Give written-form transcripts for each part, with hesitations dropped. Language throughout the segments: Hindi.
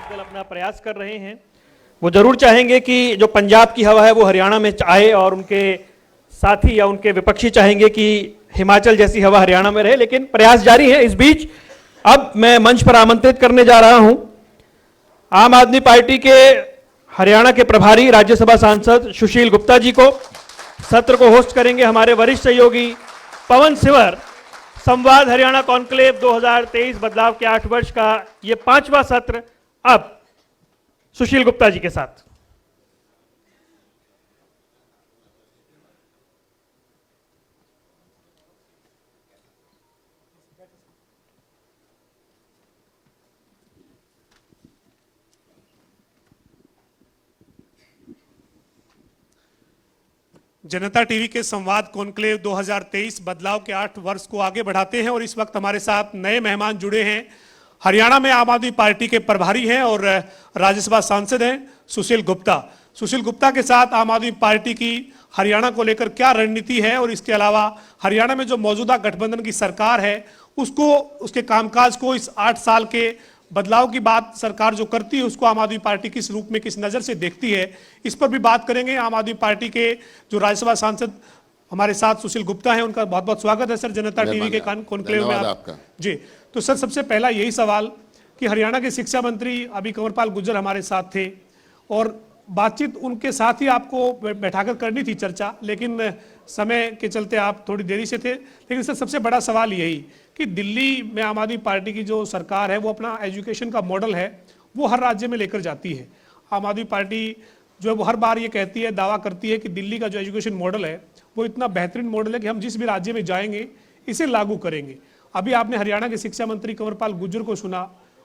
दल अपना प्रयास कर रहे हैं। वो जरूर चाहेंगे कि जो पंजाब की हवा है वो हरियाणा में आए और उनके साथी या उनके विपक्षी चाहेंगे कि हिमाचल जैसी हवा हरियाणा में रहे, लेकिन प्रयास जारी है। इस बीच अब मैं मंच पर आमंत्रित करने जा रहा हूं आम आदमी पार्टी के हरियाणा के प्रभारी राज्यसभा सांसद सुशील गुप्ता जी को। सत्र को होस्ट करेंगे हमारे वरिष्ठ सहयोगी पवन सिवर। संवाद हरियाणा कॉन्क्लेव 2023 बदलाव के 8 वर्ष का ये 5वां सत्र अब सुशील गुप्ता जी के साथ। जनता टीवी के संवाद कॉन्क्लेव 2023 बदलाव के 8 वर्ष को आगे बढ़ाते हैं और इस वक्त हमारे साथ नए मेहमान जुड़े हैं। हरियाणा में आम आदमी पार्टी के प्रभारी हैं और राज्यसभा सांसद हैं सुशील गुप्ता। सुशील गुप्ता के साथ आम आदमी पार्टी की हरियाणा को लेकर क्या रणनीति है और इसके अलावा हरियाणा में जो मौजूदा गठबंधन की सरकार है उसको, उसके कामकाज को, इस 8 साल के बदलाव की बात सरकार जो करती है उसको आम आदमी पार्टी किस रूप में, किस नजर से देखती है, इस पर भी बात करेंगे। आम आदमी पार्टी के जो राज्यसभा सांसद हमारे साथ सुशील गुप्ता हैं, उनका बहुत बहुत स्वागत है सर जनता टीवी के कॉन्क्लेव में आपका जी। तो सर सबसे पहला यही सवाल कि हरियाणा के शिक्षा मंत्री अभी कंवरपाल गुर्जर हमारे साथ थे और बातचीत उनके साथ ही आपको बैठाकर करनी थी चर्चा, लेकिन समय के चलते आप थोड़ी देरी से थे। लेकिन सर सबसे बड़ा सवाल यही कि दिल्ली में आम आदमी पार्टी की जो सरकार है वो अपना एजुकेशन का मॉडल है वो हर राज्य में लेकर जाती है। आम आदमी पार्टी जो है वो हर बार ये कहती है, दावा करती है कि दिल्ली का जो एजुकेशन मॉडल है वो इतना बेहतरीन मॉडल है कि हम जिस भी राज्य में जाएंगे इसे लागू करेंगे। अभी आपने हरियाणा के शिक्षा मंत्री कंवरपाल गुर्जर को सुना,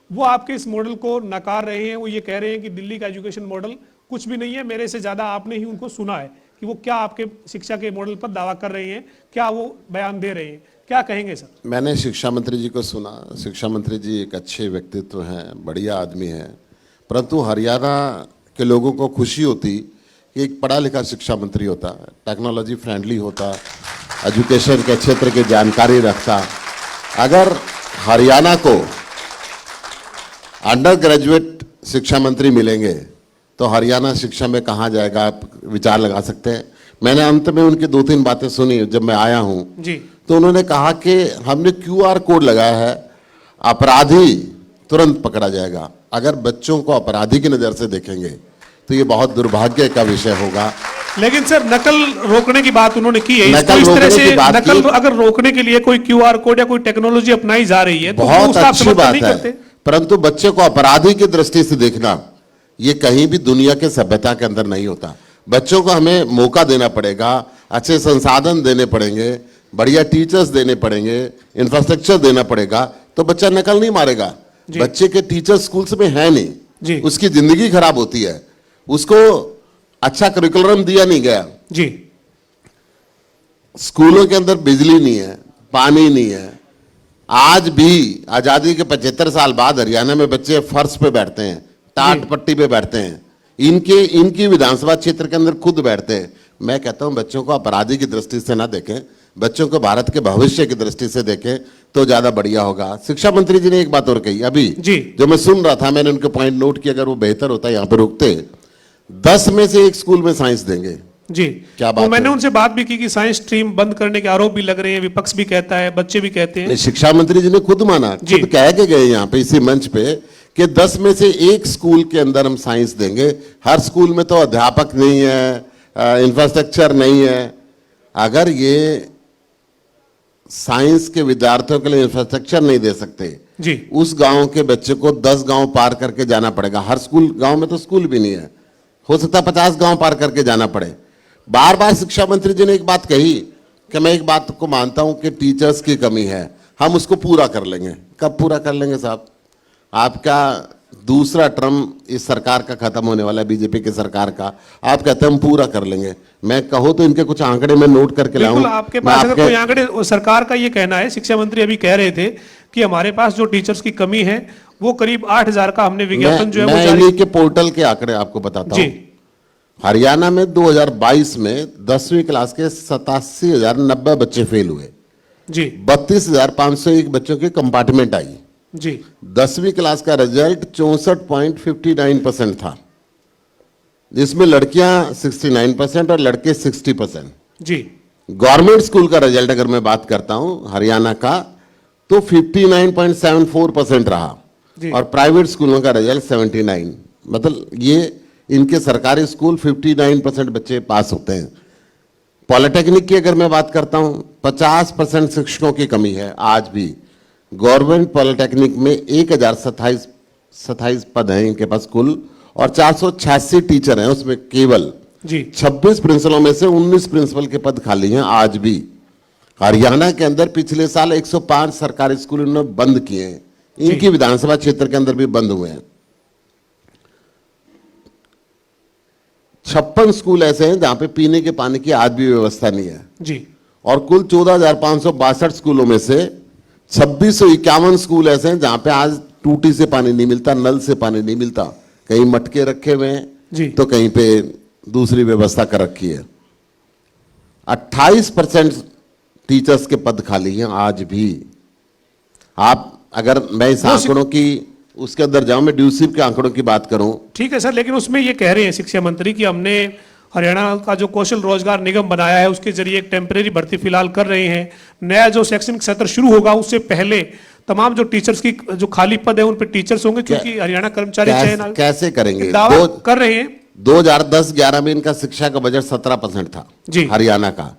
वो आपके इस मॉडल को नकार रहे हैं। वो ये कह रहे हैं कि दिल्ली का एजुकेशन मॉडल कुछ भी नहीं है। मेरे से ज्यादा आपने ही उनको सुना है कि वो क्या आपके शिक्षा के मॉडल पर दावा कर रहे हैं, क्या वो बयान दे रहे हैं, क्या कहेंगे सर? मैंने शिक्षा मंत्री जी को सुना। शिक्षा मंत्री जी एक अच्छे व्यक्तित्व हैं, बढ़िया आदमी हैं, परंतु हरियाणा के लोगों को खुशी होती कि एक पढ़ा लिखा शिक्षा मंत्री होता, टेक्नोलॉजी फ्रेंडली होता, एजुकेशन के क्षेत्र की जानकारी रखता। अगर हरियाणा को अंडर ग्रेजुएट शिक्षा मंत्री मिलेंगे तो हरियाणा शिक्षा में कहाँ जाएगा, आप विचार लगा सकते हैं। मैंने अंत में उनकी 2-3 बातें सुनी जब मैं आया हूं जी। तो उन्होंने कहा कि हमने QR कोड लगाया है, अपराधी तुरंत पकड़ा जाएगा। अगर बच्चों को अपराधी की नजर से देखेंगे तो ये बहुत दुर्भाग्य का विषय होगा। लेकिन सर नकल रोकने की बात उन्होंने की है। नकल इस तरह से नकल की, अगर रोकने के लिए कोई QR कोड या कोई टेक्नोलॉजी अपनाई जा रही है तो बहुत अच्छी बात है, परंतु बच्चे को अपराधी की दृष्टि से देखना ये कहीं भी दुनिया के सभ्यता के अंदर नहीं होता। बच्चों को हमें मौका देना पड़ेगा, अच्छे संसाधन देने पड़ेंगे, बढ़िया टीचर्स देने पड़ेंगे, इंफ्रास्ट्रक्चर देना पड़ेगा, तो बच्चा नकल नहीं मारेगा। बच्चे के टीचर स्कूल्स में है नहीं, उसकी जिंदगी खराब होती है, उसको अच्छा करिकुलम दिया नहीं गया जी। स्कूलों के अंदर बिजली नहीं है, पानी नहीं है। आज भी आजादी के 75 साल बाद हरियाणा में बच्चे फर्श पे बैठते हैं, टाट पट्टी पे बैठते हैं, इनकी विधानसभा क्षेत्र के अंदर खुद बैठते हैं। मैं कहता हूं बच्चों को अपराधी की दृष्टि से ना देखें, बच्चों को भारत के भविष्य की दृष्टि से देखें तो ज्यादा बढ़िया होगा। शिक्षा मंत्री जी ने एक बात और कही अभी जी, जो मैं सुन रहा था, मैंने उनके पॉइंट नोट किया, अगर वो बेहतर होता यहाँ पे रुकते। 10 में से 1 स्कूल में साइंस देंगे जी। क्या बात तो मैंने उनसे बात भी की कि साइंस स्ट्रीम बंद करने के आरोप भी लग रहे हैं, विपक्ष भी कहता है, बच्चे भी कहते हैं। शिक्षा मंत्री जी ने खुद माना, खुद कह के गए यहाँ पे इसी मंच पे कि 10 में से 1 स्कूल के अंदर हम साइंस देंगे। हर स्कूल में तो अध्यापक नहीं है, इंफ्रास्ट्रक्चर नहीं है। अगर ये साइंस के विद्यार्थियों के लिए इंफ्रास्ट्रक्चर नहीं दे सकते जी, उस गांव के बच्चे को 10 गांव पार करके जाना पड़ेगा। हर स्कूल, गांव में तो स्कूल भी नहीं है, हो सकता है 50 गांव पार करके जाना पड़े। बार बार शिक्षा मंत्री जी ने एक बात कही कि मैं एक बात को मानता हूं कि टीचर्स की कमी है, हम उसको पूरा कर लेंगे। कब पूरा कर लेंगे साहब? आपका दूसरा टर्म इस सरकार का खत्म होने वाला है, बीजेपी की सरकार का। आप कहते हैं हम पूरा कर लेंगे। मैं कहूँ तो इनके कुछ आंकड़े में नोट करके लाऊं। आपके पास अगर कोई आंकड़े, सरकार का ये कहना है, शिक्षा मंत्री अभी कह रहे थे कि हमारे पास जो टीचर्स की कमी है वो करीब 8000 का हमने विज्ञापन जो है मैं इन्हीं के पोर्टल के आंकड़े आपको बताता हूँ। हरियाणा में 2022 में 10वीं क्लास के 87,090 बच्चे फेल हुए जी। 32,501 बच्चों की कंपार्टमेंट आई जी। 10वीं क्लास का रिजल्ट 64.59% था, जिसमें लड़कियां 69% और लड़के 60%। जी। गवर्नमेंट स्कूल का रिजल्ट अगर मैं बात करता हूं हरियाणा का, तो 59.74% रहा जी। और प्राइवेट स्कूलों का रिजल्ट 79। मतलब ये इनके सरकारी स्कूल 59% बच्चे पास होते हैं। पॉलिटेक्निक की अगर मैं बात करता हूं, 50% शिक्षकों की कमी है आज भी। गवर्नमेंट पॉलिटेक्निक में 1027 पद हैं इनके पास कुल, और 486 टीचर हैं, उसमें केवल जी। 26 प्रिंसिपलों में से 19 प्रिंसिपल के पद खाली हैं आज भी। हरियाणा के अंदर पिछले साल 105 सरकारी स्कूल इन्होंने बंद किए हैं, इनकी विधानसभा क्षेत्र के अंदर भी बंद हुए हैं। 56 स्कूल ऐसे हैं जहां पे पीने के पानी की आज भी व्यवस्था नहीं है जी। और कुल 14,562 स्कूलों में से 2651 स्कूल ऐसे हैं जहां पे आज टूटी से पानी नहीं मिलता, नल से पानी नहीं मिलता। कहीं मटके रखे हुए जी। हैं तो कहीं पे दूसरी व्यवस्था कर रखी है। 28% टीचर्स के पद खाली हैं आज भी। आप अगर मैं इस आंकड़ों की उसके अंदर जाऊं, मैं ड्यूसिप के आंकड़ों की बात करूं, ठीक है सर, लेकिन उसमें ये कह रहे हैं शिक्षा मंत्री कि हमने हरियाणा का जो कौशल रोजगार निगम बनाया है उसके जरिए एक टेम्परेरी भर्ती फिलहाल कर रहे हैं। नया जो शैक्षणिक सत्र शुरू होगा उससे पहले तमाम जो टीचर्स की जो खाली पद है उन पर टीचर्स होंगे, क्योंकि हरियाणा कर्मचारी चयन कैसे करेंगे? दावा कर रहे हैं। 2010-11 में इनका शिक्षा का बजट 17% था जी। हरियाणा का,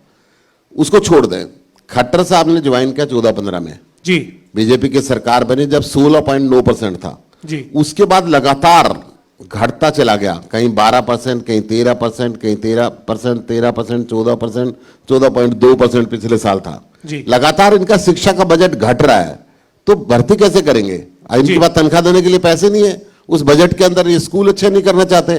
उसको छोड़ दें। खट्टर साहब ने ज्वाइन किया 14-15 में, जी। बीजेपी की सरकार बनी जब 16.9% था जी। उसके बाद लगातार घटता चला गया, कहीं 12%, कहीं 13%, कहीं 13%, 13%, 14%, 14.2% पिछले साल था। जी। लगातार इनका शिक्षा का बजट घट रहा है, तो भर्ती कैसे करेंगे? इनके पास तनख्वाह देने के लिए पैसे नहीं है, उस बजट के अंदर ये स्कूल अच्छे नहीं करना चाहते,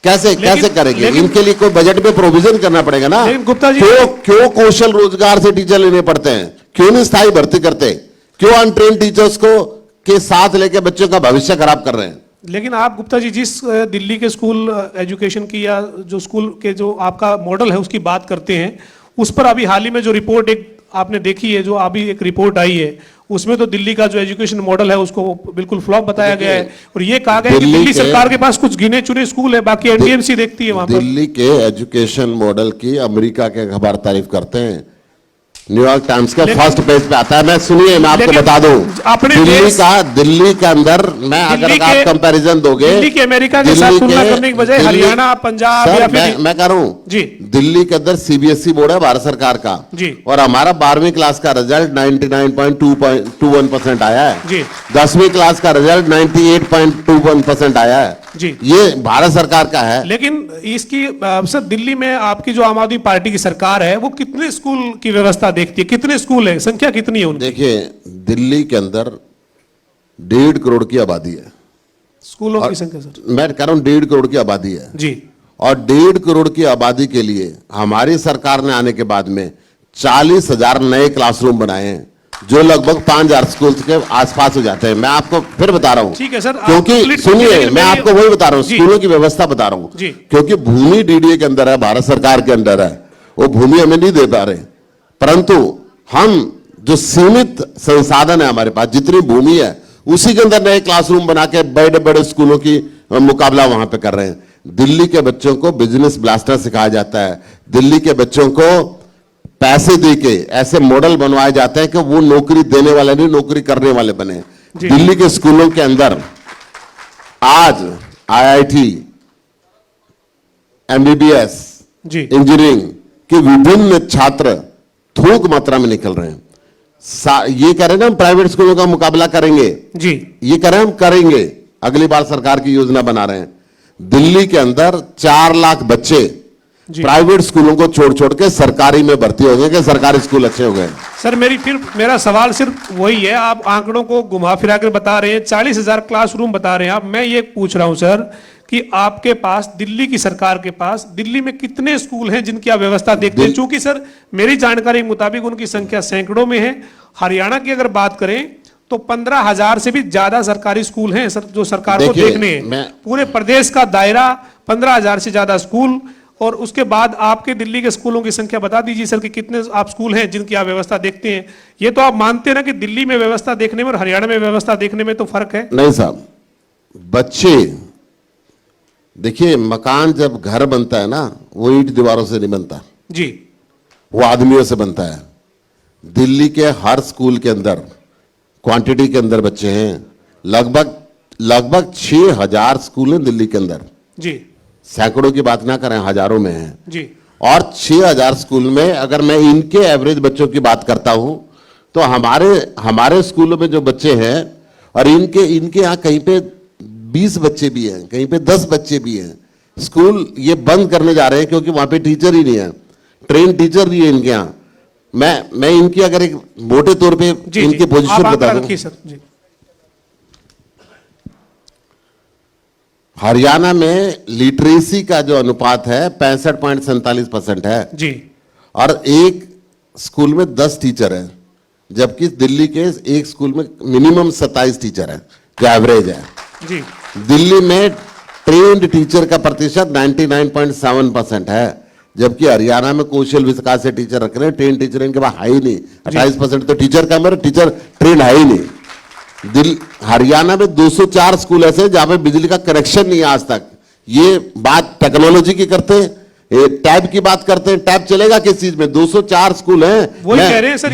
कैसे करेंगे? इनके लिए कोई बजट में प्रोविजन करना पड़ेगा ना। गुप्ता जी, क्यों कौशल रोजगार से टीचर लेने पड़ते हैं? क्यों नहीं स्थायी भर्ती करते? क्यों अनट्रेन टीचर्स को के साथ लेके बच्चों का भविष्य खराब कर रहे हैं? लेकिन आप गुप्ता जी जिस दिल्ली के स्कूल एजुकेशन की या जो स्कूल के जो आपका मॉडल है उसकी बात करते हैं, उस पर अभी हाल ही में जो रिपोर्ट एक आपने देखी है, जो अभी एक रिपोर्ट आई है, उसमें तो दिल्ली का जो एजुकेशन मॉडल है उसको बिल्कुल फ्लॉप बताया गया है और ये कहा गया है कि दिल्ली सरकार के पास कुछ गिने चुने स्कूल है, बाकी एनडीएमसी देखती है वहां पर। दिल्ली के एजुकेशन मॉडल की अमेरिका के अखबार तारीफ करते हैं, न्यूयॉर्क टाइम्स का फर्स्ट पेज पे आता है। मैं सुनिए, मैं आपको बता दूं, दिल्ली के अंदर मैं अगर आप कंपैरिजन दोगे दिल्ली के अमेरिका के साथ तुलना करने की बजाय हरियाणा, पंजाब या फिर मैं कह रहा हूं जी, दिल्ली के अंदर सीबीएसई बोर्ड है भारत सरकार का जी, और हमारा 12वीं क्लास का रिजल्ट 99.21% आया है जी, 10वीं क्लास का रिजल्ट 98.21% आया है जी, ये भारत सरकार का है। लेकिन इसकी सर दिल्ली में आपकी जो आम आदमी पार्टी की सरकार है वो कितने स्कूल की व्यवस्था देखती है? कितने स्कूल है, संख्या कितनी है उनकी? देखिए, दिल्ली के अंदर 1.5 करोड़ की आबादी है, स्कूलों की संख्या सर मैं कह रहा हूं 1.5 करोड़ की आबादी है जी, और 1.5 करोड़ की आबादी के लिए हमारी सरकार ने आने के बाद में 40,000 नए क्लासरूम बनाए हैं, जो लगभग 5,000 स्कूल के आसपास हो जाते हैं। मैं आपको फिर बता रहा हूं, ठीक है सर, क्योंकि सुनिए, मैं आपको वही बता रहा हूं, स्कूलों की व्यवस्था बता रहा हूं, क्योंकि भूमि डीडीए के अंदर है, भारत सरकार के अंदर है, वो भूमि हमें नहीं दे पा रहे, परंतु हम जो सीमित संसाधन है हमारे पास, जितनी भूमि है उसी के अंदर नए क्लासरूम बना के बड़े बड़े स्कूलों की मुकाबला वहां पे कर रहे हैं। दिल्ली के बच्चों को बिजनेस ब्लास्टर सिखाया जाता है, दिल्ली के बच्चों को पैसे देके ऐसे मॉडल बनवाए जाते हैं कि वो नौकरी देने वाले नहीं, नौकरी करने वाले बने। दिल्ली के स्कूलों के अंदर आज आईआईटी, एमबीबीएस, इंजीनियरिंग के विभिन्न छात्र थोक मात्रा में निकल रहे हैं। ये कह रहे हैं ना हम प्राइवेट स्कूलों का मुकाबला करेंगे जी, ये कह रहे हैं हम करेंगे, अगली बार सरकार की योजना बना रहे हैं। दिल्ली के अंदर 4 लाख बच्चे प्राइवेट स्कूलों को छोड़ छोड़ के सरकारी में भर्ती हो गए कि सरकारी स्कूल अच्छे हो गए। सर मेरा सवाल सिर्फ वही है, आप आंकड़ों को घुमा फिरा कर बता रहे हैं, 40,000 क्लासरूम बता रहे हैं आप। मैं ये पूछ रहा हूं सर कि आपके पास, दिल्ली की सरकार के पास, दिल्ली में कितने स्कूल हैं जिनकी आप व्यवस्था देखते हैं? चूंकि सर मेरी जानकारी के मुताबिक उनकी संख्या सैकड़ों में है। हरियाणा की अगर बात करें तो 15,000 से भी ज्यादा सरकारी स्कूल हैं सर, जो सरकार को देखने हैं। पूरे प्रदेश का दायरा 15,000 से ज्यादा स्कूल और उसके बाद आपके दिल्ली के स्कूलों की संख्या बता दीजिए सर कि कितने आप स्कूल हैं जिनकी आप व्यवस्था देखते हैं। ये तो आप मानते हैं ना कि दिल्ली में व्यवस्था देखने में और हरियाणा में व्यवस्था देखने में तो फर्क है। नहीं साहब, बच्चे देखिए, मकान जब घर बनता है ना, वो ईंट दीवारों से नहीं बनता जी, वो आदमियों से बनता है। दिल्ली के हर स्कूल के अंदर क्वांटिटी के अंदर बच्चे हैं, लगभग 6000 स्कूल हैं दिल्ली के अंदर जी, सैकड़ों की बात ना करें, हजारों में हैं जी, और 6000 स्कूल में अगर मैं इनके एवरेज बच्चों की बात करता हूं तो हमारे स्कूलों में जो बच्चे हैं और इनके यहाँ कहीं पे 20 बच्चे भी हैं, कहीं पे 10 बच्चे भी हैं। स्कूल ये बंद करने जा रहे हैं क्योंकि वहां पे टीचर ही नहीं है, ट्रेन टीचर नहीं है इनके यहाँ। मैं इनकी अगर एक मोटे तौर पे इनकी पोजीशन बता दूं, सर जी। हरियाणा में लिटरेसी का जो अनुपात है 65.47% है जी, और एक स्कूल में 10 टीचर है, जबकि दिल्ली के एक स्कूल में मिनिमम 27 टीचर है जो एवरेज है जी। दिल्ली में ट्रेन्ड टीचर का प्रतिशत 99.7% है, जबकि हरियाणा में कौशल विकास से टीचर रख रहे हैं, ट्रेन टीचर इनके पास है ही नहीं। 28% तो टीचर का मेरा टीचर ट्रेन है ही नहीं। हरियाणा में 204 स्कूल ऐसे जहां पे बिजली का कनेक्शन नहीं है आज तक। ये बात टेक्नोलॉजी की करते हैं, टैब की बात करते हैं, टैब चलेगा किस चीज में? 204 स्कूल हैं। वही कह रहे हैं सर,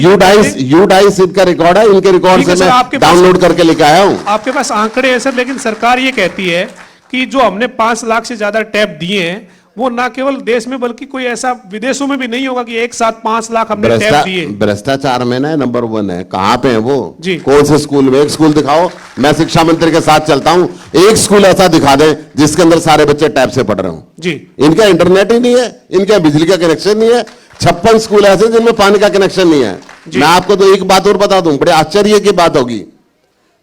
यूडाइस इनका रिकॉर्ड है, इनके रिकॉर्ड से मैं डाउनलोड करके लेके आया हूं। आपके पास आंकड़े हैं सर, लेकिन सरकार ये कहती है कि जो हमने 5 लाख से ज्यादा टैब दिए हैं वो ना केवल देश में बल्कि कोई ऐसा विदेशों में भी नहीं होगा कि एक साथ 5 लाख हमने टैब दिए। भ्रष्टाचार में ना नंबर 1 है। कहां पे है वो? जी। कौन से स्कूल में? एक स्कूल दिखाओ, मैं शिक्षा मंत्री के साथ चलता हूं, एक स्कूल ऐसा दिखा दे जिसके अंदर सारे बच्चे टैब से पढ़ रहे हो। जी। इनका इंटरनेट ही नहीं है, इनका बिजली का कनेक्शन नहीं है। 56 स्कूल ऐसे जिनमें पानी का कनेक्शन नहीं है। मैं आपको तो एक बात और बता दूं, बड़े आश्चर्य की बात होगी,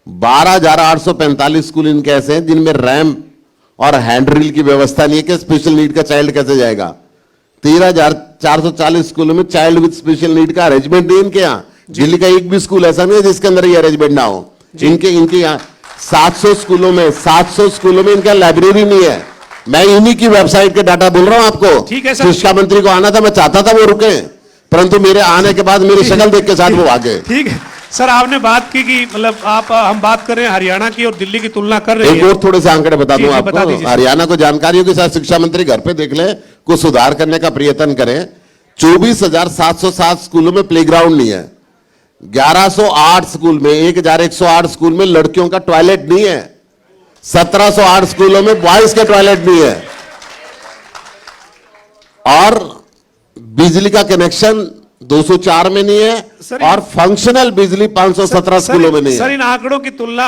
12,845 स्कूल इनके ऐसे हैं जिनमें रैम्प और हैंडरिल की व्यवस्था नहीं है कि स्पेशल नीड का चाइल्ड कैसे जाएगा। 13,440 स्कूलों में चाइल्ड विद स्पेशल नीड का अरेंजमेंट नहीं इनके यहाँ। दिल्ली का एक भी स्कूल ऐसा नहीं है जिसके अंदर ये अरेंजमेंट ना हो। इनके यहाँ 700 स्कूलों में इनका लाइब्रेरी नहीं है। मैं इन्हीं की वेबसाइट के डाटा बोल रहा हूं आपको। ठीक है सर। शिक्षा मंत्री को आना था, मैं चाहता था वो रुके, परंतु मेरे आने के बाद मेरी शक्ल देख के साथ वो आ गए। ठीक है सर, आपने बात की कि मतलब हम बात कर रहे हैं हरियाणा की और दिल्ली की तुलना कर रहे हैं। एक और थोड़े से आंकड़े बता दूं आपको, हरियाणा को जानकारी होगी, साथ शिक्षा मंत्री घर पे देख ले, कुछ सुधार करने का प्रयत्न करें। 24,707 स्कूलों में प्लेग्राउंड नहीं है। 1108 स्कूल में 1108 स्कूल में लड़कियों का टॉयलेट नहीं है। 1708 स्कूलों में बॉयज के टॉयलेट नहीं है। और बिजली का कनेक्शन 204 में नहीं है और फंक्शनल बिजली 517 स्कूलों में नहीं है। सर, इन आंकड़ों की तुलना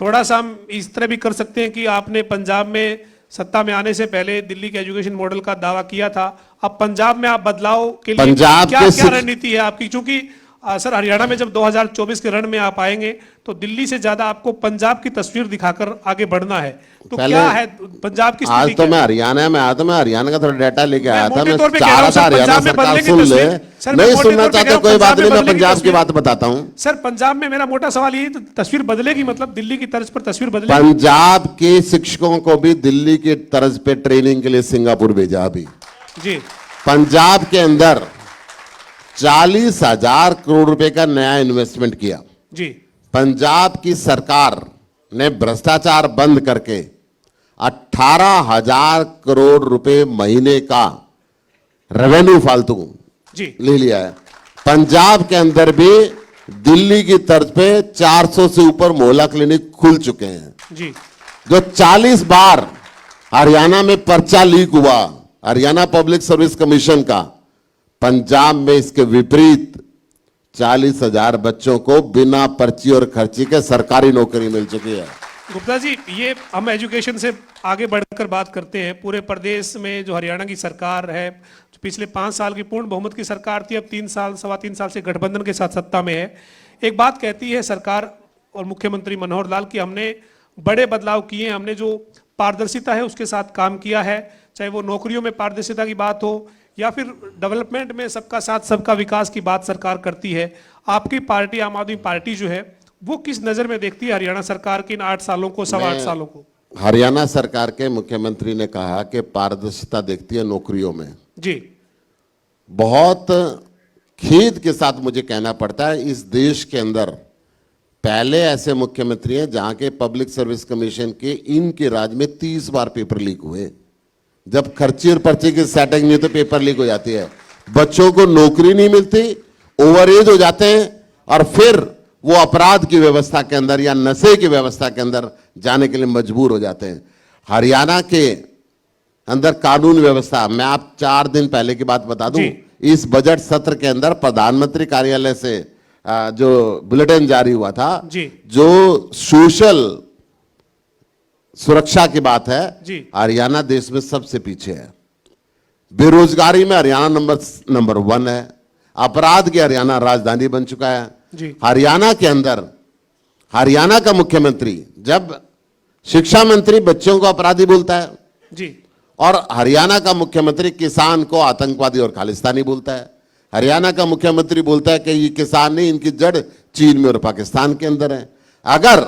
थोड़ा सा हम इस तरह भी कर सकते हैं कि आपने पंजाब में सत्ता में आने से पहले दिल्ली के एजुकेशन मॉडल का दावा किया था। अब पंजाब में आप बदलाव के लिए क्या रणनीति है आपकी? क्योंकि सर हरियाणा में जब 2024 के रण में आप आएंगे तो दिल्ली से ज्यादा आपको पंजाब की तस्वीर दिखाकर आगे बढ़ना है। तो क्या है पंजाब की स्थिति? आज तो मैं हरियाणा में आया था, मैं हरियाणा का थोड़ा डाटा लेके आया था। मैं चाह रहा था हरियाणा सरकार सुन ले। नहीं सुनना चाहते कोई बात नहीं, मैं पंजाब की बात बताता हूँ। सर पंजाब में मेरा मोटा सवाल ये, तस्वीर बदलेगी, मतलब दिल्ली की तर्ज पर तस्वीर बदलेगी? पंजाब के शिक्षकों को भी दिल्ली की तर्ज पे ट्रेनिंग के लिए सिंगापुर भेजा अभी जी। पंजाब के अंदर 40,000 करोड़ रुपए का नया इन्वेस्टमेंट किया जी। पंजाब की सरकार ने भ्रष्टाचार बंद करके 18,000 करोड़ रुपए महीने का रेवेन्यू फालतू जी ले लिया है। पंजाब के अंदर भी दिल्ली की तर्ज पे 400 से ऊपर मोहल्ला क्लिनिक खुल चुके हैं जी। जो 40 बार हरियाणा में पर्चा लीक हुआ, हरियाणा पब्लिक सर्विस कमीशन का, पंजाब में इसके विपरीत 40,000 बच्चों को बिना पर्ची और खर्ची के सरकारी नौकरी मिल चुकी है। गुप्ता जी, ये हम एजुकेशन से आगे बढ़कर बात करते हैं। पूरे प्रदेश में जो हरियाणा की सरकार है, जो पिछले 5 साल की पूर्ण बहुमत की सरकार थी, अब 3 साल 3.25 साल से गठबंधन के साथ सत्ता में है। एक बात कहती है सरकार और मुख्यमंत्री मनोहर लाल कि हमने बड़े बदलाव किए, हमने जो पारदर्शिता है उसके साथ काम किया है, चाहे वो नौकरियों में पारदर्शिता की बात हो या फिर डेवलपमेंट में सबका साथ सबका विकास की बात सरकार करती है। आपकी पार्टी आम आदमी पार्टी जो है वो किस नजर में देखती है हरियाणा सरकार के इन 8 सालों को, 8.25 सालों को? हरियाणा सरकार के मुख्यमंत्री ने कहा कि पारदर्शिता देखती है नौकरियों में। जी बहुत खेद के साथ मुझे कहना पड़ता है, इस देश के अंदर पहले ऐसे मुख्यमंत्री हैं जहां के पब्लिक सर्विस कमीशन के इनके राज में 30 बार पेपर लीक हुए। जब खर्ची और पर्ची की सेटिंग नहीं तो पेपर लीक हो जाती है, बच्चों को नौकरी नहीं मिलती, ओवर एज हो जाते हैं और फिर वो अपराध की व्यवस्था के अंदर या नशे की व्यवस्था के अंदर जाने के लिए मजबूर हो जाते हैं। हरियाणा के अंदर कानून व्यवस्था, मैं आप 4 दिन पहले की बात बता दूं, इस बजट सत्र के अंदर प्रधानमंत्री कार्यालय से जो बुलेटिन जारी हुआ था, जो सोशल सुरक्षा की बात है, हरियाणा देश में सबसे पीछे है। बेरोजगारी में हरियाणा नंबर 1 है। अपराध की हरियाणा राजधानी बन चुका है। हरियाणा के अंदर हरियाणा का मुख्यमंत्री जब शिक्षा मंत्री बच्चों को अपराधी बोलता है जी, और हरियाणा का मुख्यमंत्री किसान को आतंकवादी और खालिस्तानी बोलता है। हरियाणा का मुख्यमंत्री बोलता है कि ये किसान नहीं, इनकी जड़ चीन में और पाकिस्तान के अंदर है। अगर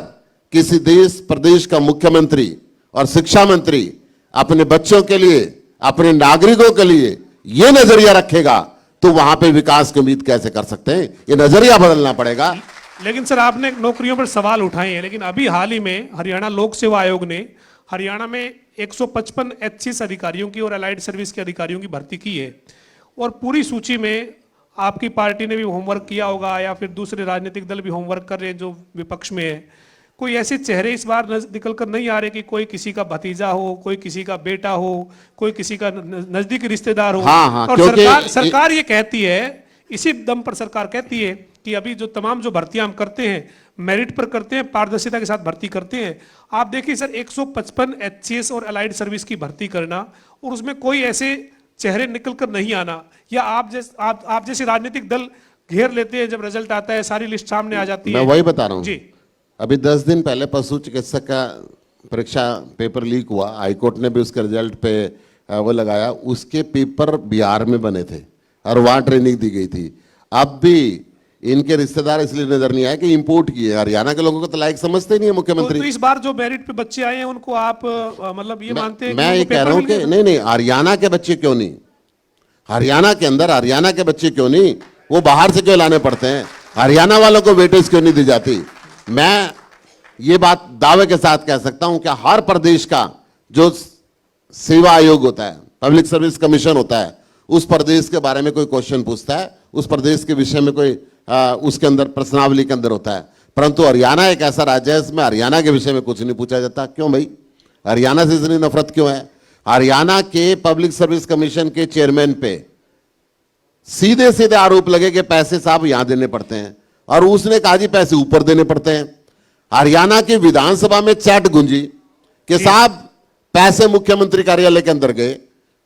किसी देश प्रदेश का मुख्यमंत्री और शिक्षा मंत्री अपने बच्चों के लिए, अपने नागरिकों के लिए ये नजरिया रखेगा तो वहां पे विकास की उम्मीद कैसे कर सकते हैं? ये नजरिया बदलना पड़ेगा। लेकिन सर, आपने नौकरियों पर सवाल उठाए हैं, लेकिन अभी हाल ही में हरियाणा लोक सेवा आयोग ने हरियाणा में 155 HCS अधिकारियों की और अलाइड सर्विस के अधिकारियों की भर्ती की है। और पूरी सूची में आपकी पार्टी ने भी होमवर्क किया होगा या फिर दूसरे राजनीतिक दल भी होमवर्क कर रहे हैं जो विपक्ष में है। कोई ऐसे चेहरे इस बार निकल कर नहीं आ रहे कि कोई किसी का भतीजा हो, कोई किसी का बेटा हो, कोई किसी का नजदीकी रिश्तेदार हो। हाँ, और सरकार ये कहती है, इसी दम पर सरकार कहती है कि अभी जो तमाम जो भर्तियां हम करते हैं मेरिट पर करते हैं, पारदर्शिता के साथ भर्ती करते हैं। आप देखिए सर, 155 HCS और अलाइड सर्विस की भर्ती करना और उसमें कोई ऐसे चेहरे निकल कर नहीं आना, या आप जैसे राजनीतिक दल घेर लेते हैं, जब रिजल्ट आता है सारी लिस्ट सामने आ जाती है। मैं वही बता रहा हूं जी। अभी 10 दिन पहले पशु चिकित्सक का परीक्षा पेपर लीक हुआ, हाईकोर्ट ने भी उसके रिजल्ट पे वो लगाया। उसके पेपर बिहार में बने थे और वहां ट्रेनिंग दी गई थी। अब भी इनके रिश्तेदार इसलिए नजर नहीं आए कि इंपोर्ट किए। हरियाणा के लोगों को तो लायक समझते ही नहीं है मुख्यमंत्री। तो इस बार जो मेरिट पे बच्चे आए हैं उनको आप मतलब ये मानते हैं? मैं ये कह रहा हूं कि नहीं, हरियाणा के बच्चे क्यों नहीं, हरियाणा के अंदर हरियाणा के बच्चे क्यों नहीं, वो बाहर से क्यों लाने पड़ते हैं? हरियाणा वालों को वेटेज क्यों नहीं दी जाती? मैं ये बात दावे के साथ कह सकता हूं कि हर प्रदेश का जो सेवा आयोग होता है, पब्लिक सर्विस कमीशन होता है, उस प्रदेश के बारे में कोई क्वेश्चन पूछता है, उस प्रदेश के विषय में कोई उसके अंदर प्रश्नावली के अंदर होता है। परंतु हरियाणा एक ऐसा राज्य है इसमें हरियाणा के विषय में कुछ नहीं पूछा जाता। क्यों भाई? हरियाणा से इतनी नफरत क्यों है? हरियाणा के पब्लिक सर्विस कमीशन के चेयरमैन पे सीधे सीधे आरोप लगे कि पैसे साहब यहां देने पड़ते हैं, और उसने कहा जी पैसे ऊपर देने पड़ते हैं। हरियाणा की विधानसभा में चैट गुंजी कि साहब पैसे मुख्यमंत्री कार्यालय के अंदर गए,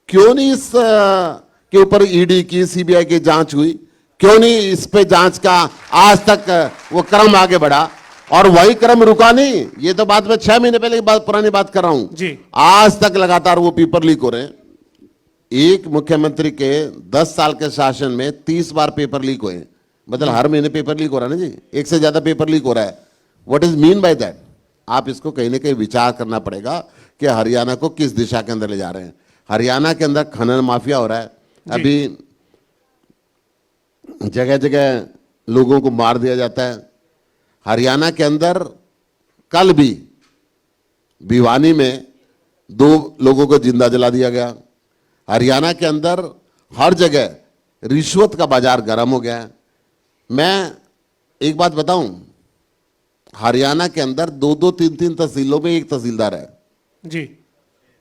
क्यों नहीं इस के ऊपर ईडी की, सीबीआई की जांच हुई? क्यों नहीं इस पे जांच का आज तक वो क्रम आगे बढ़ा? और वही क्रम रुका नहीं। ये तो बात मैं 6 महीने पहले की बात, पुरानी बात कर रहा हूं जी। आज तक लगातार वो पेपर लीक हो रहे हैं। एक मुख्यमंत्री के 10 साल के शासन में 30 बार पेपर लीक हुए, मतलब हर महीने पेपर लीक हो रहा है ना जी, एक से ज्यादा पेपर लीक हो रहा है। What is mean by that? आप इसको कहीं ना कहीं विचार करना पड़ेगा कि हरियाणा को किस दिशा के अंदर ले जा रहे हैं। हरियाणा के अंदर खनन माफिया हो रहा है, अभी जगह जगह लोगों को मार दिया जाता है। हरियाणा के अंदर कल भी भिवानी में 2 लोगों को जिंदा जला दिया गया। हरियाणा के अंदर हर जगह रिश्वत का बाजार गर्म हो गया है। मैं एक बात बताऊं, हरियाणा के अंदर 2-2, 3-3 तहसीलों में एक तहसीलदार है जी।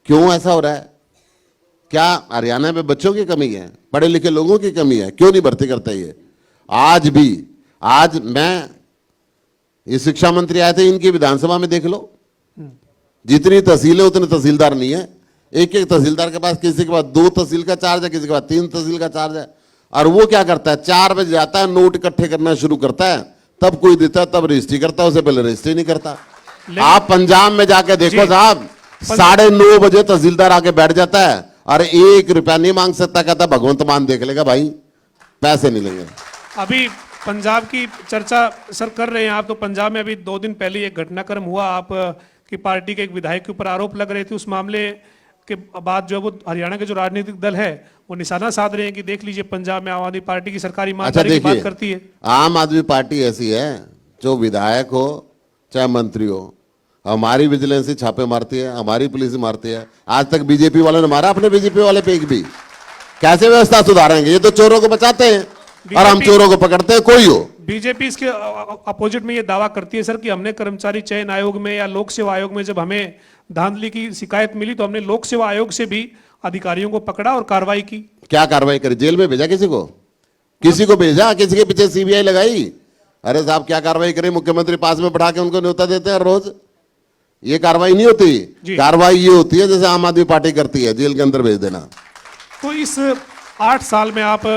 क्यों ऐसा हो रहा है? क्या हरियाणा में बच्चों की कमी है? पढ़े लिखे लोगों की कमी है? क्यों नहीं भर्ती करते? ये आज मैं ये शिक्षा मंत्री आए थे, इनकी विधानसभा में देख लो, जितनी तहसीलें उतने तहसीलदार नहीं है। एक एक तहसीलदार के पास किसी के पास 2 तहसील का चार्ज है, किसी के पास 3 तहसील का चार्ज है। और वो क्या करता है, 4 बजे जाता है, नोट इकट्ठे करना शुरू करता है, तब कोई देता है, तब रजिस्ट्री करता है, उससे पहले रजिस्ट्री नहीं करता। आप पंजाब में जाके देखो साहब, 9:30 बजे तहसीलदार आके बैठ जाता है और 1 रुपया नहीं मांग सकता, कहता भगवंत मान देख लेगा भाई, पैसे नहीं लेंगे। अभी पंजाब की चर्चा सर कर रहे हैं आप, तो पंजाब में अभी 2 दिन पहले एक घटनाक्रम हुआ, आप कि पार्टी के एक विधायक के ऊपर आरोप लग रहे थे, उस मामले के बाद जो है वो हरियाणा के जो राजनीतिक दल है वो निशाना साध रहे हैं कि देख लीजिए पंजाब में आम आदमी पार्टी की सरकार ईमानदारी की बात करती है। आम आदमी पार्टी ऐसी है, जो विधायक हो चाहे मंत्री हो, हमारी विजिलेंस ही छापे मारती है, हमारी पुलिस मारती है। आज तक बीजेपी वालों ने मारा अपने बीजेपी वाले पे एक भी। कैसे व्यवस्था सुधारेंगे? ये तो चोरों को बचाते हैं और हम चोरों को पकड़ते हैं। कोई हो, बीजेपी इसके अपोजिट में ये दावा करती है सर कि हमने कर्मचारी चयन आयोग में या लोक सेवा आयोग में जब हमें धांधली की शिकायत मिली तो हमने लोक सेवा आयोग से भी अधिकारियों को पकड़ा और कार्रवाई की। क्या कार्रवाई करी? जेल में भेजा किसी को? किसी को भेजा? किसी के पीछे सीबीआई लगाई? अरे साहब क्या कार्रवाई करें? मुख्यमंत्री पास में बैठा के उनको न्योता देते हैं रोज। ये कार्रवाई नहीं होती। कार्रवाई ये होती है जैसे आम आदमी पार्टी करती है, जेल के अंदर भेज देना। तो इस 8 साल में आप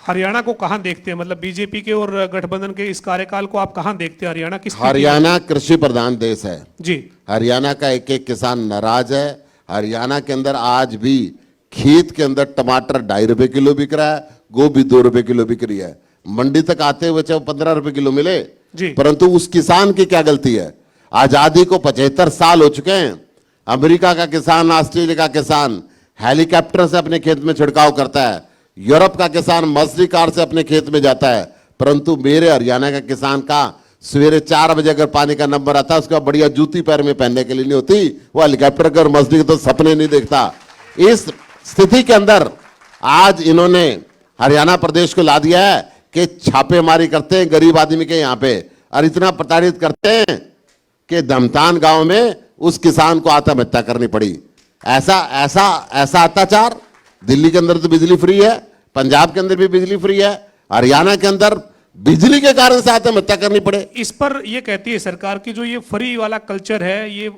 हरियाणा को कहां देखते हैं? मतलब बीजेपी के और गठबंधन के इस कार्यकाल को आप कहां देखते हैं? हरियाणा किस? हरियाणा कृषि प्रधान देश है जी। हरियाणा का एक एक किसान नाराज है। हरियाणा के अंदर आज भी खेत के अंदर टमाटर 2.5 रुपए किलो बिक रहा है, गोभी 2 रुपए किलो बिक रही है। मंडी तक आते हुए चाहे 15 रुपए किलो मिले, परंतु उस किसान की क्या गलती है? आजादी को 75 साल हो चुके हैं। अमेरिका का किसान, ऑस्ट्रेलिया का किसान हेलीकॉप्टर से अपने खेत में छिड़काव करता है, यूरोप का किसान मर्सिडीज कार से अपने खेत में जाता है, परंतु मेरे हरियाणा का किसान का सवेरे 4 बजे अगर पानी का नंबर आता है, उसका बढ़िया जूती पैर में पहनने के लिए नहीं होती, वो हेलीकॉप्टर का और मर्सिडीज के तो सपने नहीं देखता। इस स्थिति के अंदर आज इन्होंने हरियाणा प्रदेश को ला दिया है कि छापेमारी करते हैं गरीब आदमी के यहाँ पे, और इतना प्रताड़ित करते हैं कि धमतान गांव में उस किसान को आत्महत्या करनी पड़ी। ऐसा ऐसा ऐसा अत्याचार। दिल्ली के अंदर तो बिजली फ्री है, पंजाब के अंदर भी बिजली फ्री है, हरियाणा के अंदर बिजली के कारण से आत्महत्या करनी पड़े। इस पर ये कहती है सरकार की जो ये फ्री वाला कल्चर है ये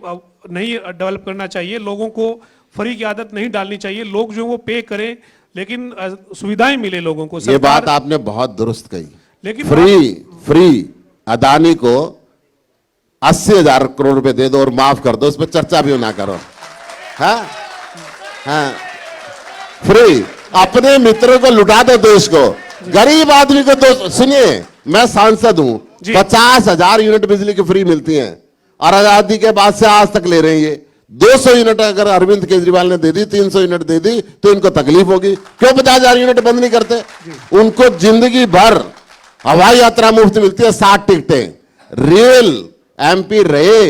नहीं डेवलप करना चाहिए, लोगों को फ्री की आदत नहीं डालनी चाहिए, लोग जो वो पे करें लेकिन सुविधाएं मिले लोगों को। ये बात आपने बहुत दुरुस्त कही। लेकिन फ्री अदानी को 80,000 करोड़ रुपए दे दो और माफ कर दो, उस पर चर्चा भी ना करो। हाँ हाँ, फ्री अपने मित्रों को लुटा दो, देश को, गरीब आदमी को तो। सुनिए, मैं सांसद हूं, 50,000 यूनिट बिजली की फ्री मिलती हैं और आजादी के बाद से आज तक ले रहे हैं ये। 200 यूनिट अगर अरविंद केजरीवाल ने दे दी, 300 यूनिट दे दी तो इनको तकलीफ होगी। क्यों 50,000 यूनिट बंद नहीं करते? उनको जिंदगी भर हवाई यात्रा मुफ्त मिलती है, 60 टिकटें। रेल एमपी रहे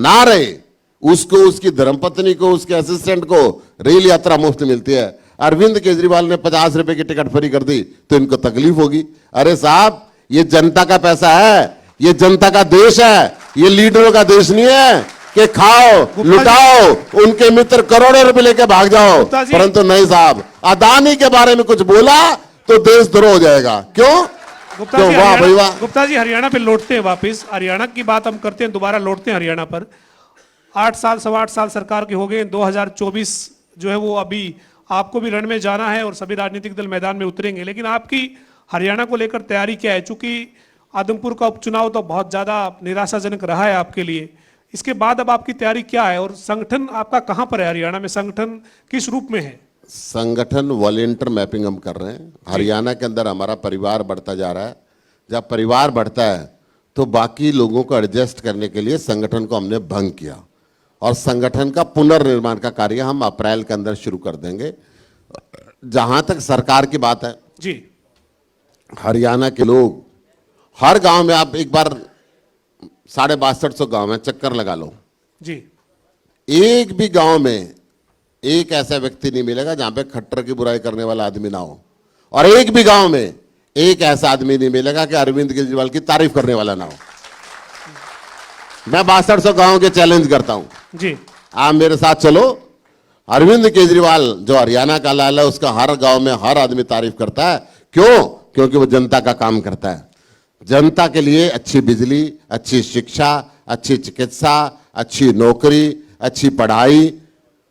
ना रहे, उसको, उसकी धर्मपत्नी को, उसके असिस्टेंट को रेल यात्रा मुफ्त मिलती है। अरविंद केजरीवाल ने 50 रुपए की टिकट फ्री कर दी तो इनको तकलीफ होगी। अरे साहब, ये जनता का पैसा है, ये जनता का देश है, ये लीडरों का देश नहीं है कि खाओ लुटाओ, उनके मित्र करोड़ों रुपए लेके भाग जाओ। परंतु नहीं साहब, अदानी के बारे में कुछ बोला तो देशद्रोह हो जाएगा। क्यों? वाह भाई वाह। गुप्ता जी हरियाणा पे लौटते हैं वापस। हरियाणा की बात हम करते हैं, दोबारा लौटते हैं हरियाणा पर। 8 साल 8.25 साल सरकार के हो गए। 2024 जो है वो अभी आपको भी रण में जाना है और सभी राजनीतिक दल मैदान में उतरेंगे, लेकिन आपकी हरियाणा को लेकर तैयारी क्या है? चूंकि आदमपुर का उपचुनाव तो बहुत ज्यादा निराशाजनक रहा है आपके लिए, इसके बाद अब आपकी तैयारी क्या है और संगठन आपका कहां पर है? हरियाणा में संगठन किस रूप में है? संगठन वॉलेंटियर मैपिंग हम कर रहे हैं। हरियाणा के अंदर हमारा परिवार बढ़ता जा रहा है। जब परिवार बढ़ता है तो बाकी लोगों को एडजस्ट करने के लिए संगठन को हमने भंग किया और संगठन का पुनर्निर्माण का कार्य हम अप्रैल के अंदर शुरू कर देंगे। जहां तक सरकार की बात है जी, हरियाणा के लोग हर गांव में, आप एक बार 6250 गांव में चक्कर लगा लो जी, एक भी गांव में एक ऐसा व्यक्ति नहीं मिलेगा जहां पे खट्टर की बुराई करने वाला आदमी ना हो, और एक भी गांव में एक ऐसा आदमी नहीं मिलेगा कि अरविंद केजरीवाल की तारीफ करने वाला ना हो। मैं 6200 गांव के चैलेंज करता हूं जी, आप मेरे साथ चलो। अरविंद केजरीवाल जो हरियाणा का लाल है, उसका हर गांव में हर आदमी तारीफ करता है। क्यों? क्योंकि वो जनता का काम करता है। जनता के लिए अच्छी बिजली, अच्छी शिक्षा, अच्छी चिकित्सा, अच्छी नौकरी, अच्छी पढ़ाई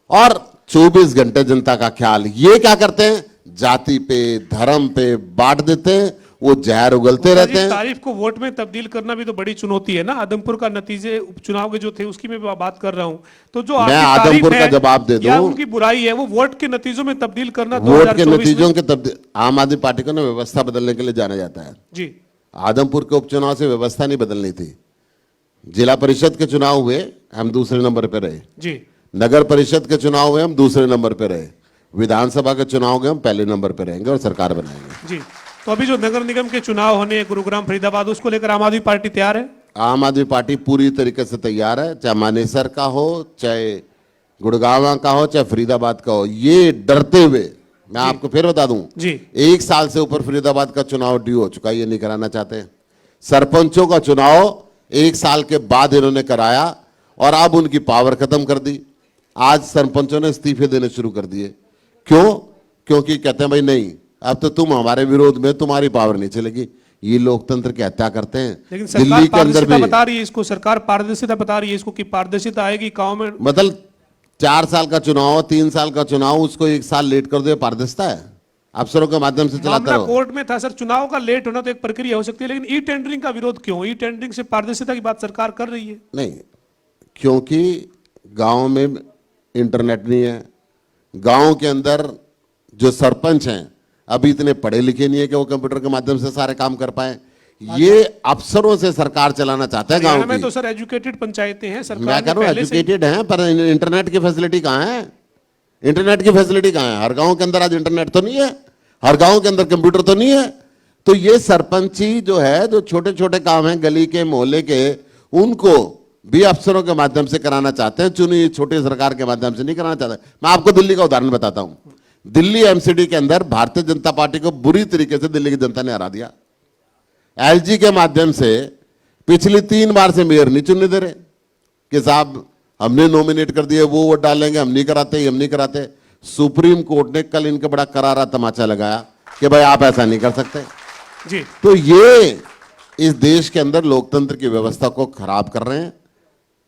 और 24 घंटे जनता का ख्याल। ये क्या करते हैं? जाति पे, धर्म पे बांट देते हैं, वो जहर उगलते रहते हैं। तारीफ को वोट में तब्दील करना भी तो बड़ी चुनौती है ना। आदमपुर का नतीजे उपचुनाव के जो थे उसकी मैं बात कर रहा हूं, तो जो मैं आदमपुर का जवाब दे दूं, उनकी बुराई है वो वोट के नतीजों में तब्दील करना। वोट के नतीजों के तब्दील, आम आदमी पार्टी को ना व्यवस्था बदलने के लिए जाना जाता है जी। आदमपुर के उपचुनाव से व्यवस्था नहीं बदलनी थी। जिला परिषद के चुनाव हुए, हम दूसरे नंबर पे रहे। जी। नगर परिषद के चुनाव हुए, हम दूसरे नंबर पे रहे। विधानसभा के चुनाव गए, हम पहले नंबर पे रहेंगे और सरकार बनाएंगे। जी। तो अभी जो नगर निगम के चुनाव होने हैं गुरुग्राम फरीदाबाद, उसको लेकर आम आदमी पार्टी तैयार है? आम आदमी पार्टी पूरी तरीके से तैयार है, चाहे मानेसर का हो, चाहे गुड़गांव का हो, चाहे फरीदाबाद का हो। ये डरते हुए, मैं आपको फिर बता दूं जी, 1 साल से ऊपर फरीदाबाद का चुनाव ड्यू हो चुका है, ये नहीं कराना चाहते। सरपंचों का चुनाव 1 साल के बाद इन्होंने कराया और अब उनकी पावर खत्म कर दी। आज सरपंचों ने इस्तीफे देने शुरू कर दिए। क्यों? क्योंकि कहते हैं भाई नहीं, अब तो तुम हमारे विरोध में, तुम्हारी पावर नहीं चलेगी। ये लोकतंत्र की हत्या करते हैं। लेकिन सरकार दिल्ली के अंदर पारदर्शिता भी बता रही है इसको, सरकार पारदर्शिता बता रही है इसको कि पारदर्शिता आएगी गांव में। मतलब 4 साल का चुनाव, 3 साल का चुनाव, उसको 1 साल लेट कर दो, पारदर्शिता है? अफसरों के माध्यम से चलाते मामला रहो। कोर्ट में था सर, चुनाव का लेट होना तो एक प्रक्रिया हो सकती है, लेकिन ई टेंडरिंग का विरोध क्यों? ई टेंडरिंग से पारदर्शिता की बात सरकार कर रही है। नहीं, क्योंकि गांव में इंटरनेट नहीं है। गांव के अंदर जो सरपंच हैं अभी इतने पढ़े लिखे नहीं है कि वो कंप्यूटर के माध्यम से सारे काम कर पाए। ये अफसरों से सरकार चलाना चाहता है गांव हरियाणा में की। तो सर एजुकेटेड पंचायतें हैं, सरकार मैं ने कह रहा हूँ पहले से एजुकेटेड हैं, पर इंटरनेट की फैसिलिटी कहाँ है? इंटरनेट की फैसिलिटी कहाँ है? हर गांव के अंदर आज इंटरनेट तो नहीं है, हर गांव के अंदर कंप्यूटर तो नहीं है। तो ये सरपंची जो है, जो छोटे छोटे काम हैं गली के, मोहल्ले के, उनको भी अफसरों के माध्यम से कराना चाहते हैं, चुनी छोटी सरकार के माध्यम से नहीं कराना चाहते। मैं आपको दिल्ली का उदाहरण बताता हूं। दिल्ली एमसीडी के अंदर भारतीय जनता पार्टी को बुरी तरीके से दिल्ली की जनता ने हरा दिया। एलजी के माध्यम से पिछली 3 बार से मेयर नहीं चुनने दे रहे कि साहब हमने नॉमिनेट कर दिए, वो वोट डालेंगे, हम नहीं कराते, हम नहीं कराते। सुप्रीम कोर्ट ने कल इनका बड़ा करारा तमाचा लगाया कि भाई आप ऐसा नहीं कर सकते। जी। तो ये इस देश के अंदर लोकतंत्र की व्यवस्था को खराब कर रहे हैं।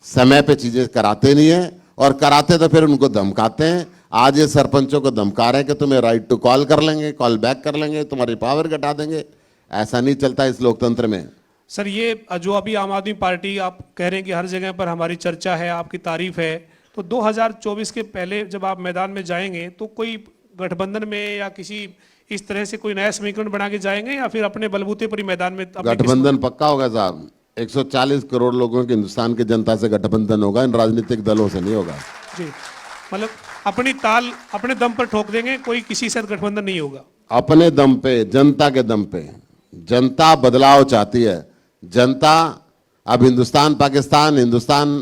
समय पे चीजें कराते नहीं है, और कराते तो फिर उनको धमकाते हैं। आज ये सरपंचों को धमका रहे हैं कि तुम्हें राइट टू कॉल कर लेंगे, कॉल बैक कर लेंगे, तुम्हारी पावर घटा देंगे। ऐसा नहीं चलता इस लोकतंत्र में। सर ये जो अभी आम आदमी पार्टी आप कह रहे हैं कि हर जगह पर हमारी चर्चा है, आपकी तारीफ है, तो 2024 के पहले जब आप मैदान में जाएंगे तो कोई गठबंधन में या किसी इस तरह से कोई नया समीकरण बना के जाएंगे, या फिर अपने बलबूते पर ही मैदान में गठबंधन पक्का होगा साहब। 140 करोड़ लोगों के हिंदुस्तान की जनता से गठबंधन होगा, इन राजनीतिक दलों से नहीं होगा। जी, मतलब अपनी ताल अपने दम पर ठोक देंगे, कोई किसी से गठबंधन नहीं होगा। अपने दम पे, जनता के दम पे। जनता बदलाव चाहती है। जनता अब हिंदुस्तान पाकिस्तान, हिंदुस्तान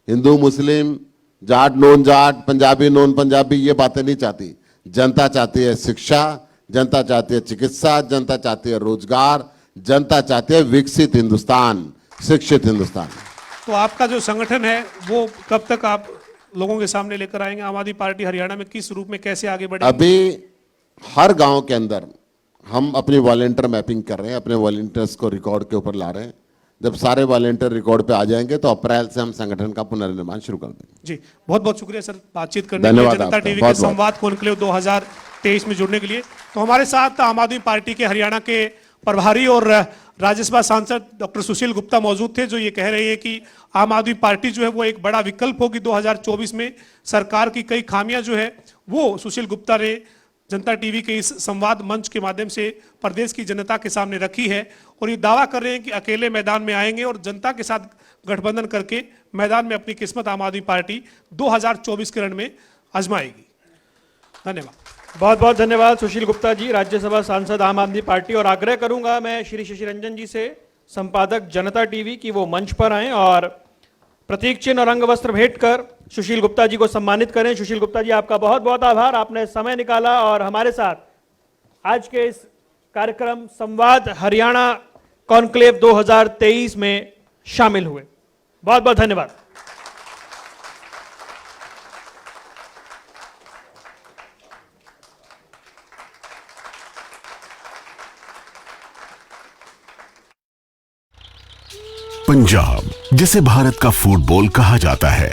हिंदू मुस्लिम, जाट नॉन जाट, पंजाबी नॉन पंजाबी, ये बातें नहीं चाहती। जनता चाहती है शिक्षा, जनता चाहती है चिकित्सा, जनता चाहती है रोजगार, जनता चाहती है विकसित हिंदुस्तान, शिक्षित हिंदुस्तान। तो आपका जो संगठन है वो कब तक आप लोगों के सामने लेकर आएंगे? आम आदमी पार्टी हरियाणा में किस रूप में कैसे आगे बढ़ेगी? अभी हर गांव के अंदर हम अपनी वॉलेंटियर मैपिंग कर रहे हैं, अपने वॉलेंटियर्स को रिकॉर्ड के ऊपर ला रहे हैं। जब सारे वॉलेंटियर रिकॉर्ड पे आ जाएंगे तो अप्रैल से हम संगठन का पुनर्निर्माण शुरू कर देंगे। जी, बहुत बहुत शुक्रिया सर बातचीत करने के लिए, जनता टीवी के संवाद कॉन्क्लेव 2023 में जुड़ने के लिए। तो हमारे साथ आम आदमी पार्टी के हरियाणा के प्रभारी और राज्यसभा सांसद डॉक्टर सुशील गुप्ता मौजूद थे, जो ये कह रहे हैं कि आम आदमी पार्टी जो है वो एक बड़ा विकल्प होगी 2024 में। सरकार की कई खामियां जो है वो सुशील गुप्ता ने जनता टीवी के इस संवाद मंच के माध्यम से प्रदेश की जनता के सामने रखी है, और ये दावा कर रहे हैं कि अकेले मैदान में आएंगे और जनता के साथ गठबंधन करके मैदान में अपनी किस्मत आम आदमी पार्टी 2024 के रण में आजमाएगी। धन्यवाद। बहुत बहुत धन्यवाद सुशील गुप्ता जी, राज्यसभा सांसद आम आदमी पार्टी। और आग्रह करूंगा मैं श्री शशि रंजन जी से, संपादक जनता टीवी, की वो मंच पर आएं और प्रतीक चिन्ह और अंग वस्त्र भेंट कर सुशील गुप्ता जी को सम्मानित करें। सुशील गुप्ता जी, आपका बहुत बहुत आभार, आपने समय निकाला और हमारे साथ आज के इस कार्यक्रम संवाद हरियाणा कॉन्क्लेव 2023 में शामिल हुए। बहुत बहुत धन्यवाद। पंजाब, जिसे भारत का फुटबॉल कहा जाता है,